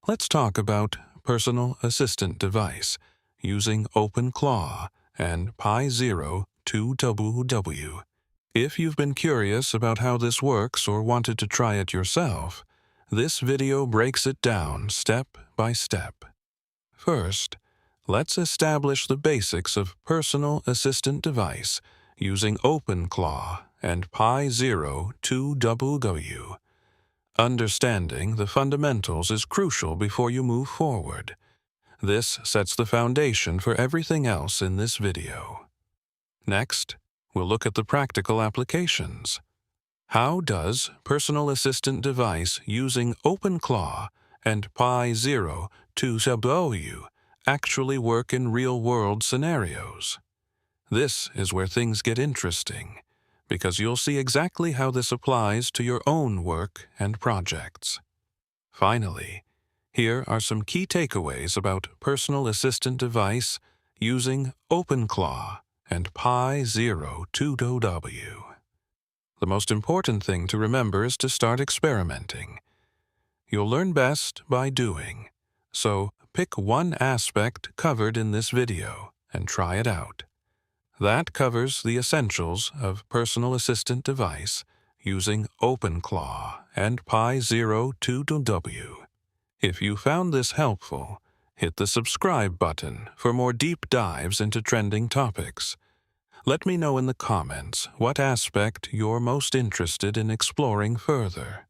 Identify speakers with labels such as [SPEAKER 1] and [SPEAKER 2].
[SPEAKER 1] Let's talk about personal assistant device using OpenClaw and Pi Zero 2WW. If you've been curious about how this works or wanted to try it yourself, this video breaks it down step by step. First, let's establish the basics of personal assistant device using OpenClaw and Pi Zero 2WW. Understanding the fundamentals is crucial before you move forward. This sets the foundation for everything else in this video. Next, we'll look at the practical applications. How does personal assistant device using OpenClaw and Pi Zero 2WW actually work in real-world scenarios? This is where things get interesting, because you'll see exactly how this applies to your own work and projects. Finally, here are some key takeaways about personal assistant device using OpenClaw and Pi Zero 2WW. The most important thing to remember is to start experimenting. You'll learn best by doing, so pick one aspect covered in this video and try it out. That covers the essentials of personal assistant device using OpenClaw and Pi Zero 2WW. If you found this helpful, hit the subscribe button for more deep dives into trending topics. Let me know in the comments what aspect you're most interested in exploring further.